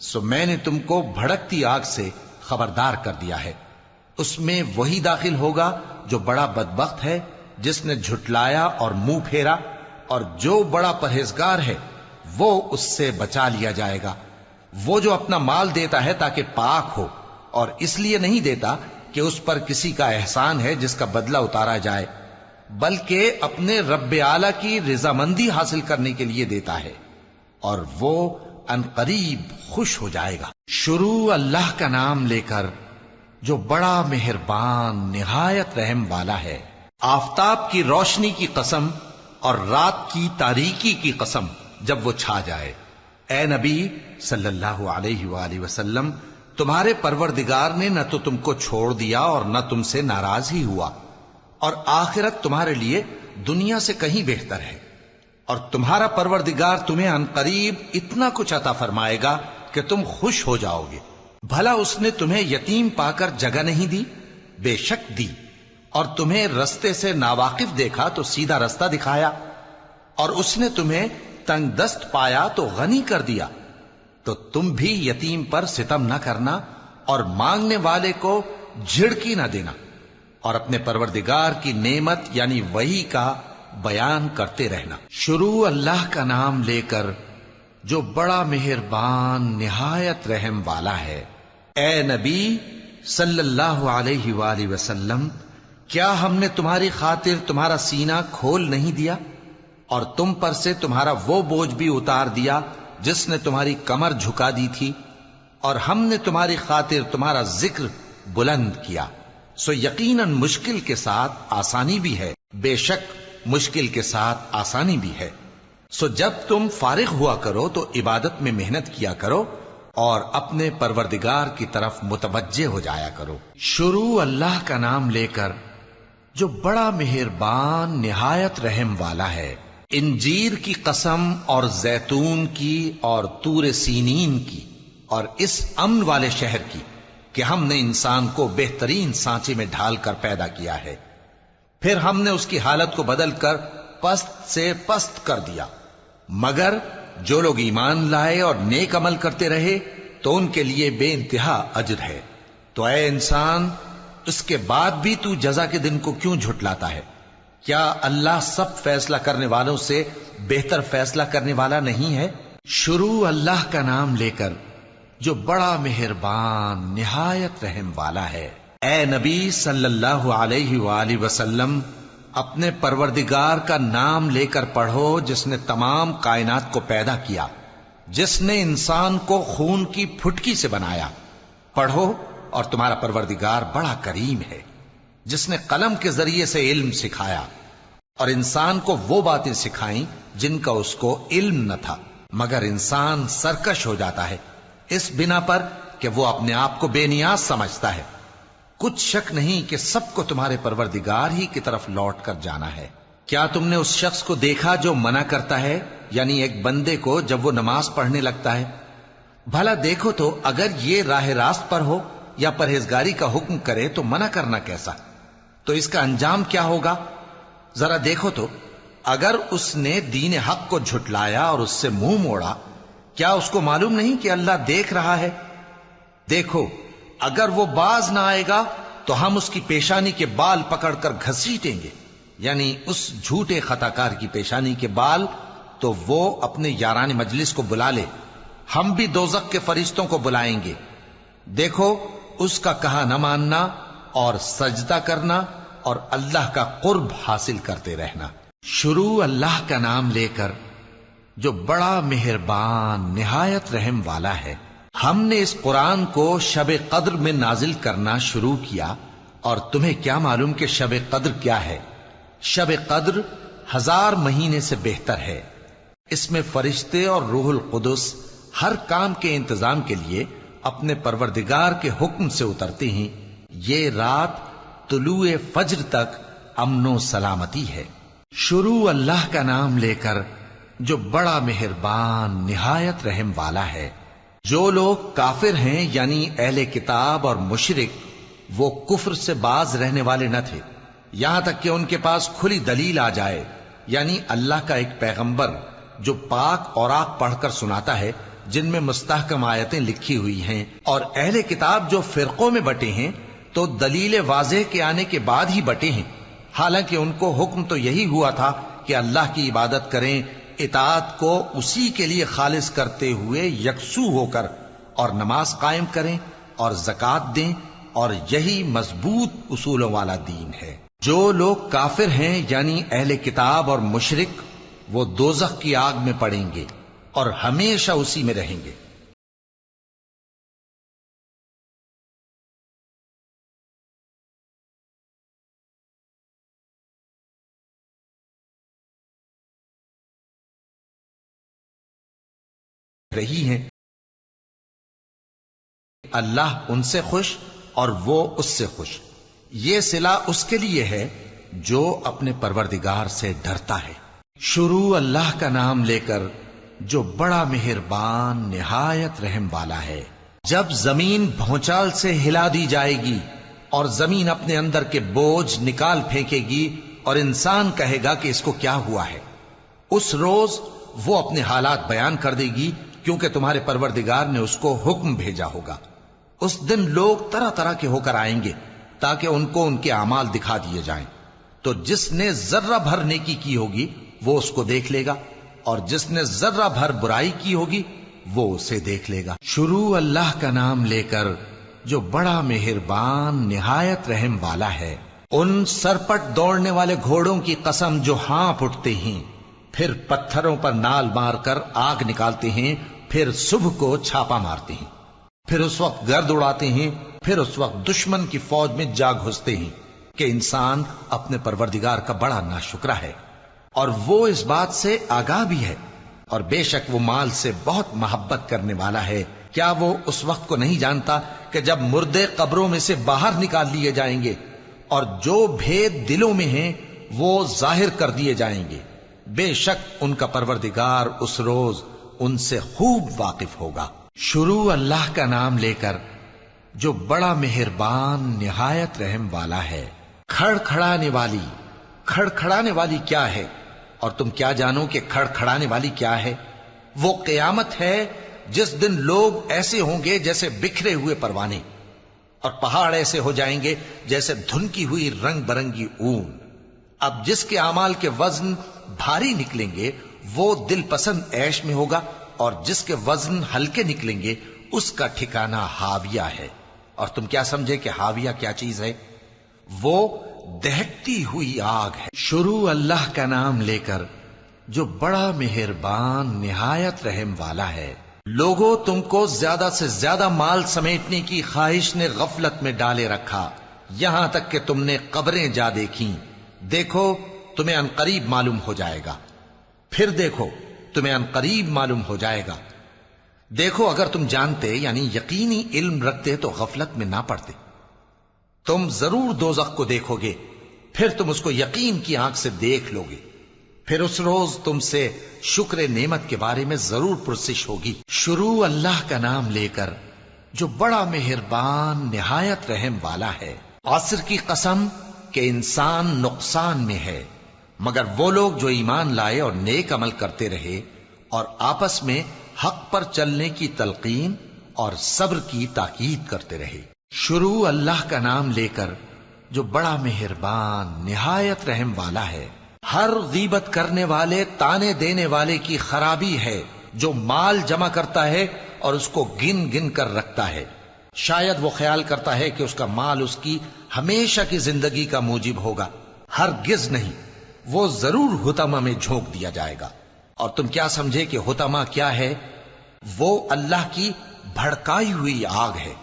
سو میں نے تم کو بھڑکتی آگ سے خبردار کر دیا ہے، اس میں وہی داخل ہوگا جو بڑا بدبخت ہے، جس نے جھٹلایا اور منہ پھیرا، اور جو بڑا پرہیزگار ہے وہ اس سے بچا لیا جائے گا۔ وہ جو اپنا مال دیتا ہے تاکہ پاک ہو، اور اس لیے نہیں دیتا کہ اس پر کسی کا احسان ہے جس کا بدلہ اتارا جائے، بلکہ اپنے رب اعلی کی رضامندی حاصل کرنے کے لیے دیتا ہے، اور وہ ان قریب خوش ہو جائے گا۔ شروع اللہ کا نام لے کر جو بڑا مہربان نہایت رحم والا ہے۔ آفتاب کی روشنی کی قسم اور رات کی تاریکی کی قسم جب وہ چھا جائے۔ اے نبی صلی اللہ علیہ وآلہ وسلم، تمہارے پروردگار نے نہ تو تم کو چھوڑ دیا اور نہ تم سے ناراض ہی ہوا، اور آخرت تمہارے لیے دنیا سے کہیں بہتر ہے، اور تمہارا پروردگار تمہیں عنقریب اتنا کچھ عطا فرمائے گا کہ تم خوش ہو جاؤ گے۔ بھلا اس نے تمہیں یتیم پا کر جگہ نہیں دی؟ بے شک دی، اور تمہیں رستے سے ناواقف دیکھا تو سیدھا رستہ دکھایا، اور اس نے تمہیں تنگ دست پایا تو غنی کر دیا۔ تو تم بھی یتیم پر ستم نہ کرنا، اور مانگنے والے کو جھڑکی نہ دینا، اور اپنے پروردگار کی نعمت یعنی وحی کا بیان کرتے رہنا۔ شروع اللہ کا نام لے کر جو بڑا مہربان نہایت رحم والا ہے۔ اے نبی صلی اللہ علیہ وآلہ وسلم، کیا ہم نے تمہاری خاطر تمہارا سینہ کھول نہیں دیا، اور تم پر سے تمہارا وہ بوجھ بھی اتار دیا جس نے تمہاری کمر جھکا دی تھی، اور ہم نے تمہاری خاطر تمہارا ذکر بلند کیا۔ سو یقیناً مشکل کے ساتھ آسانی بھی ہے، بے شک مشکل کے ساتھ آسانی بھی ہے۔ سو جب تم فارغ ہوا کرو تو عبادت میں محنت کیا کرو، اور اپنے پروردگار کی طرف متوجہ ہو جایا کرو۔ شروع اللہ کا نام لے کر جو بڑا مہربان نہایت رحم والا ہے۔ انجیر کی قسم، اور زیتون کی، اور طور سینین کی، اور اس امن والے شہر کی کہ ہم نے انسان کو بہترین سانچے میں ڈھال کر پیدا کیا ہے، پھر ہم نے اس کی حالت کو بدل کر پست سے پست کر دیا، مگر جو لوگ ایمان لائے اور نیک عمل کرتے رہے تو ان کے لیے بے انتہا اجر ہے۔ تو اے انسان، اس کے بعد بھی تو جزا کے دن کو کیوں جھٹلاتا ہے؟ کیا اللہ سب فیصلہ کرنے والوں سے بہتر فیصلہ کرنے والا نہیں ہے؟ شروع اللہ کا نام لے کر جو بڑا مہربان نہایت رحم والا ہے۔ اے نبی صلی اللہ علیہ وآلہ وسلم، اپنے پروردگار کا نام لے کر پڑھو جس نے تمام کائنات کو پیدا کیا، جس نے انسان کو خون کی پھٹکی سے بنایا۔ پڑھو، اور تمہارا پروردگار بڑا کریم ہے، جس نے قلم کے ذریعے سے علم سکھایا، اور انسان کو وہ باتیں سکھائیں جن کا اس کو علم نہ تھا، مگر انسان سرکش ہو جاتا ہے اس بنا پر کہ وہ اپنے آپ کو بے نیاز سمجھتا ہے۔ کچھ شک نہیں کہ سب کو تمہارے پروردگار ہی کی طرف لوٹ کر جانا ہے۔ کیا تم نے اس شخص کو دیکھا جو منع کرتا ہے، یعنی ایک بندے کو جب وہ نماز پڑھنے لگتا ہے؟ بھلا دیکھو تو اگر یہ راہ راست پر ہو یا پرہیزگاری کا حکم کرے تو منع کرنا کیسا؟ تو اس کا انجام کیا ہوگا؟ ذرا دیکھو تو اگر اس نے دین حق کو جھٹلایا اور اس سے منہ موڑا، کیا اس کو معلوم نہیں کہ اللہ دیکھ رہا ہے؟ دیکھو اگر وہ باز نہ آئے گا تو ہم اس کی پیشانی کے بال پکڑ کر گھسیٹیں گے، یعنی اس جھوٹے خطا کار کی پیشانی کے بال، تو وہ اپنے یاران مجلس کو بلا لے، ہم بھی دوزخ کے فرشتوں کو بلائیں گے۔ دیکھو اس کا کہا نہ ماننا اور سجدہ کرنا اور اللہ کا قرب حاصل کرتے رہنا۔ شروع اللہ کا نام لے کر جو بڑا مہربان نہایت رحم والا ہے۔ ہم نے اس قرآن کو شب قدر میں نازل کرنا شروع کیا، اور تمہیں کیا معلوم کہ شب قدر کیا ہے؟ شب قدر 1000 مہینے سے بہتر ہے۔ اس میں فرشتے اور روح القدس ہر کام کے انتظام کے لیے اپنے پروردگار کے حکم سے اترتے ہیں۔ یہ رات طلوع فجر تک امن و سلامتی ہے۔ شروع اللہ کا نام لے کر جو بڑا مہربان نہایت رحم والا ہے۔ جو لوگ کافر ہیں یعنی اہل کتاب اور مشرک، وہ کفر سے باز رہنے والے نہ تھے یہاں تک کہ ان کے پاس کھلی دلیل آ جائے، یعنی اللہ کا ایک پیغمبر جو پاک اوراق پڑھ کر سناتا ہے جن میں مستحکم آیتیں لکھی ہوئی ہیں، اور اہل کتاب جو فرقوں میں بٹے ہیں تو دلیل واضح کے آنے کے بعد ہی بٹے ہیں، حالانکہ ان کو حکم تو یہی ہوا تھا کہ اللہ کی عبادت کریں، اطاعت کو اسی کے لیے خالص کرتے ہوئے یکسو ہو کر، اور نماز قائم کریں اور زکوٰۃ دیں، اور یہی مضبوط اصولوں والا دین ہے۔ جو لوگ کافر ہیں یعنی اہل کتاب اور مشرک، وہ دوزخ کی آگ میں پڑیں گے اور ہمیشہ اسی میں رہیں گے۔ رہی ہیں اللہ ان سے خوش اور وہ اس سے خوش۔ یہ صلہ اس کے لیے ہے جو اپنے پروردگار سے ڈرتا ہے۔ شروع اللہ کا نام لے کر جو بڑا مہربان نہایت رحم والا ہے۔ جب زمین بھونچال سے ہلا دی جائے گی اور زمین اپنے اندر کے بوجھ نکال پھینکے گی اور انسان کہے گا کہ اس کو کیا ہوا ہے، اس روز وہ اپنے حالات بیان کر دے گی، کیونکہ تمہارے پروردگار نے اس کو حکم بھیجا ہوگا۔ اس دن لوگ طرح طرح کے ہو کر آئیں گے تاکہ ان کو ان کے اعمال دکھا دیے جائیں، تو جس نے ذرہ بھر نیکی کی ہوگی وہ اس کو دیکھ لے گا، اور جس نے ذرہ بھر برائی کی ہوگی وہ اسے دیکھ لے گا۔ شروع اللہ کا نام لے کر جو بڑا مہربان نہایت رحم والا ہے۔ ان سرپٹ دوڑنے والے گھوڑوں کی قسم جو ہانپ اٹھتے ہیں، پھر پتھروں پر نال مار کر آگ نکالتے ہیں، پھر صبح کو چھاپا مارتے ہیں، پھر اس وقت گرد اڑاتے ہیں، پھر اس وقت دشمن کی فوج میں جا گھستے ہیں کہ انسان اپنے پروردگار کا بڑا ناشکرا ہے، اور وہ اس بات سے آگاہ بھی ہے، اور بے شک وہ مال سے بہت محبت کرنے والا ہے۔ کیا وہ اس وقت کو نہیں جانتا کہ جب مردے قبروں میں سے باہر نکال لیے جائیں گے اور جو بھید دلوں میں ہیں وہ ظاہر کر دیے جائیں گے، بے شک ان کا پروردگار اس روز ان سے خوب واقف ہوگا۔ شروع اللہ کا نام لے کر جو بڑا مہربان نہایت رحم والا ہے۔ کھڑکھڑانے والی، کھڑکھڑانے والی کیا ہے؟ اور تم کیا جانو کہ کھڑکھڑانے والی کیا ہے؟ وہ قیامت ہے جس دن لوگ ایسے ہوں گے جیسے بکھرے ہوئے پروانے، اور پہاڑ ایسے ہو جائیں گے جیسے دھنکی ہوئی رنگ برنگی اون۔ اب جس کے اعمال کے وزن بھاری نکلیں گے وہ دل پسند عیش میں ہوگا، اور جس کے وزن ہلکے نکلیں گے اس کا ٹھکانہ ہاویہ ہے۔ اور تم کیا سمجھے کہ ہاویہ کیا چیز ہے؟ وہ دہکتی ہوئی آگ ہے۔ شروع اللہ کا نام لے کر جو بڑا مہربان نہایت رحم والا ہے۔ لوگوں، تم کو زیادہ سے زیادہ مال سمیٹنے کی خواہش نے غفلت میں ڈالے رکھا، یہاں تک کہ تم نے قبریں جا دیکھیں۔ دیکھو تمہیں عنقریب معلوم ہو جائے گا، پھر دیکھو تمہیں عنقریب معلوم ہو جائے گا۔ دیکھو اگر تم جانتے یعنی یقینی علم رکھتے تو غفلت میں نہ پڑتے۔ تم ضرور دوزخ کو دیکھو گے، پھر تم اس کو یقین کی آنکھ سے دیکھ لو گے، پھر اس روز تم سے شکر نعمت کے بارے میں ضرور پرسش ہوگی۔ شروع اللہ کا نام لے کر جو بڑا مہربان نہایت رحم والا ہے۔ عصر کی قسم کہ انسان نقصان میں ہے مگر وہ لوگ جو ایمان لائے اور نیک عمل کرتے رہے اور آپس میں حق پر چلنے کی تلقین اور صبر کی تاکید کرتے رہے۔ شروع اللہ کا نام لے کر جو بڑا مہربان نہایت رحم والا ہے۔ ہر غیبت کرنے والے تانے دینے والے کی خرابی ہے جو مال جمع کرتا ہے اور اس کو گن گن کر رکھتا ہے، شاید وہ خیال کرتا ہے کہ اس کا مال اس کی ہمیشہ کی زندگی کا موجب ہوگا، ہرگز نہیں، وہ ضرور حطمہ میں جھونک دیا جائے گا۔ اور تم کیا سمجھے کہ حطمہ کیا ہے؟ وہ اللہ کی بھڑکائی ہوئی آگ ہے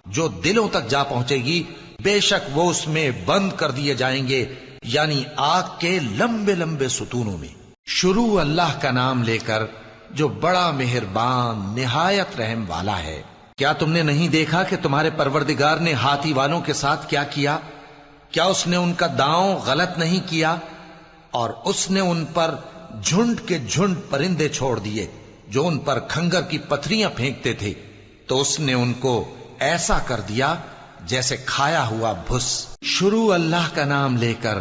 جو دلوں تک جا پہنچے گی، بے شک وہ اس میں بند کر دیے جائیں گے، یعنی آگ کے لمبے لمبے ستونوں میں۔ شروع اللہ کا نام لے کر جو بڑا مہربان نہایت رحم والا ہے۔ کیا تم نے نہیں دیکھا کہ تمہارے پروردگار نے ہاتھی والوں کے ساتھ کیا کیا؟ کیا اس نے ان کا داؤں غلط نہیں کیا؟ اور اس نے ان پر جھنڈ کے جھنڈ پرندے چھوڑ دیے جو ان پر کھنگر کی پتھریاں پھینکتے تھے، تو اس نے ان کو ایسا کر دیا جیسے کھایا ہوا بھس۔ شروع اللہ کا نام لے کر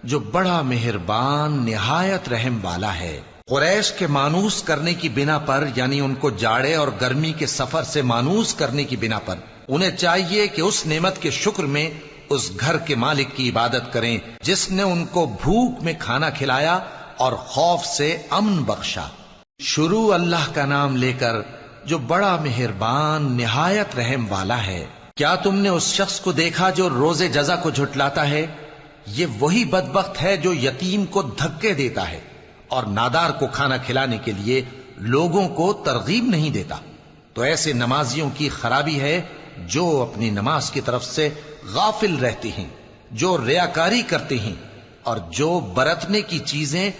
جو بڑا مہربان نہایت رحم والا ہے۔ قریش کے مانوس کرنے کی بنا پر، یعنی ان کو جاڑے اور گرمی کے سفر سے مانوس کرنے کی بنا پر، انہیں چاہیے کہ اس نعمت کے شکر میں اس گھر کے مالک کی عبادت کریں جس نے ان کو بھوک میں کھانا کھلایا اور خوف سے امن بخشا۔ شروع اللہ کا نام لے کر جو بڑا مہربان نہایت رحم والا ہے۔ کیا تم نے اس شخص کو دیکھا جو روز جزا کو جھٹلاتا ہے؟ یہ وہی بدبخت ہے جو یتیم کو دھکے دیتا ہے اور نادار کو کھانا کھلانے کے لیے لوگوں کو ترغیب نہیں دیتا۔ تو ایسے نمازیوں کی خرابی ہے جو اپنی نماز کی طرف سے غافل رہتے ہیں، جو ریاکاری کرتے ہیں اور جو برتنے کی چیزیں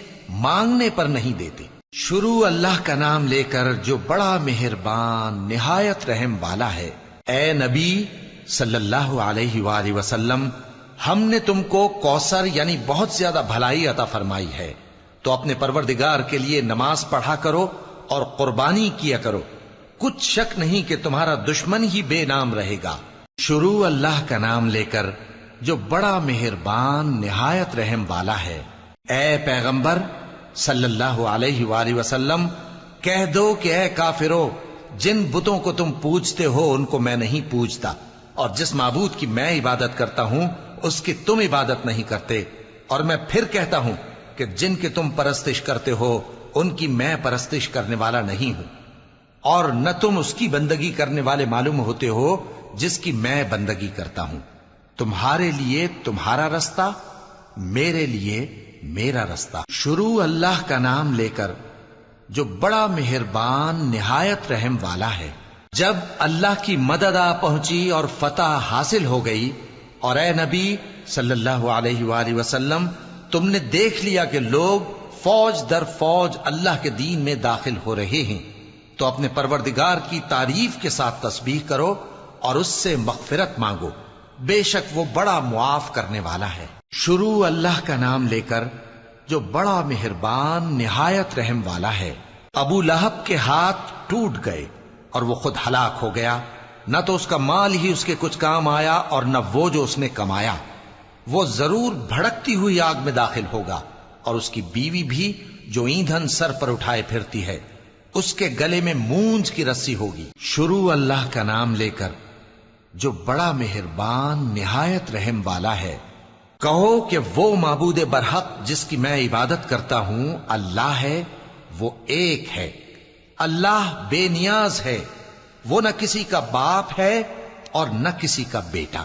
مانگنے پر نہیں دیتے۔ شروع اللہ کا نام لے کر جو بڑا مہربان نہایت رحم والا ہے۔ اے نبی صلی اللہ علیہ وآلہ وسلم، ہم نے تم کو کوثر یعنی بہت زیادہ بھلائی عطا فرمائی ہے، تو اپنے پروردگار کے لیے نماز پڑھا کرو اور قربانی کیا کرو، کچھ شک نہیں کہ تمہارا دشمن ہی بے نام رہے گا۔ شروع اللہ کا نام لے کر جو بڑا مہربان نہایت رحم والا ہے۔ اے پیغمبر صلی اللہ علیہ وآلہ وسلم، کہہ دو کہ اے کافرو، جن بتوں کو تم پوجتے ہو ان کو میں نہیں پوجتا، اور جس معبود کی میں عبادت کرتا ہوں اس کی تم عبادت نہیں کرتے، اور میں پھر کہتا ہوں کہ جن کی تم پرستش کرتے ہو ان کی میں پرستش کرنے والا نہیں ہوں، اور نہ تم اس کی بندگی کرنے والے معلوم ہوتے ہو جس کی میں بندگی کرتا ہوں۔ تمہارے لیے تمہارا رستہ، میرے لیے میرا رستہ۔ شروع اللہ کا نام لے کر جو بڑا مہربان نہایت رحم والا ہے۔ جب اللہ کی مدد آ پہنچی اور فتح حاصل ہو گئی، اور اے نبی صلی اللہ علیہ وآلہ وسلم، تم نے دیکھ لیا کہ لوگ فوج در فوج اللہ کے دین میں داخل ہو رہے ہیں، تو اپنے پروردگار کی تعریف کے ساتھ تسبیح کرو اور اس سے مغفرت مانگو، بے شک وہ بڑا معاف کرنے والا ہے۔ شروع اللہ کا نام لے کر جو بڑا مہربان نہایت رحم والا ہے۔ ابو لہب کے ہاتھ ٹوٹ گئے اور وہ خود ہلاک ہو گیا، نہ تو اس کا مال ہی اس کے کچھ کام آیا اور نہ وہ جو اس نے کمایا۔ وہ ضرور بھڑکتی ہوئی آگ میں داخل ہوگا، اور اس کی بیوی بھی جو ایندھن سر پر اٹھائے پھرتی ہے، اس کے گلے میں مونج کی رسی ہوگی۔ شروع اللہ کا نام لے کر جو بڑا مہربان نہایت رحم والا ہے۔ کہو کہ وہ معبود برحق جس کی میں عبادت کرتا ہوں اللہ ہے، وہ ایک ہے، اللہ بے نیاز ہے، وہ نہ کسی کا باپ ہے اور نہ کسی کا بیٹا،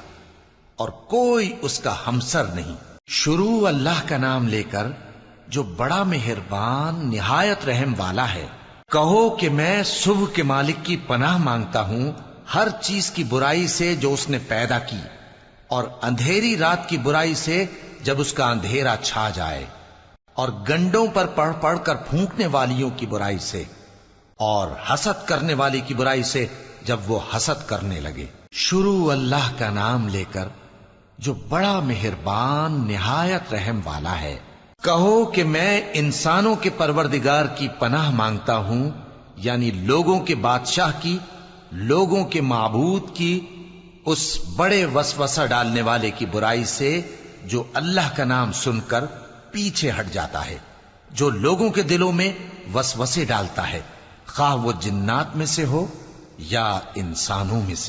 اور کوئی اس کا ہمسر نہیں۔ شروع اللہ کا نام لے کر جو بڑا مہربان نہایت رحم والا ہے۔ کہو کہ میں صبح کے مالک کی پناہ مانگتا ہوں ہر چیز کی برائی سے جو اس نے پیدا کی، اور اندھیری رات کی برائی سے جب اس کا اندھیرا چھا جائے، اور گنڈوں پر پڑھ پڑھ کر پھونکنے والیوں کی برائی سے، اور حسد کرنے والی کی برائی سے جب وہ حسد کرنے لگے۔ شروع اللہ کا نام لے کر جو بڑا مہربان نہایت رحم والا ہے۔ کہو کہ میں انسانوں کے پروردگار کی پناہ مانگتا ہوں، یعنی لوگوں کے بادشاہ کی، لوگوں کے معبود کی، اس بڑے وسوسہ ڈالنے والے کی برائی سے جو اللہ کا نام سن کر پیچھے ہٹ جاتا ہے، جو لوگوں کے دلوں میں وسوسے ڈالتا ہے، خواہ وہ جنات میں سے ہو یا انسانوں میں سے۔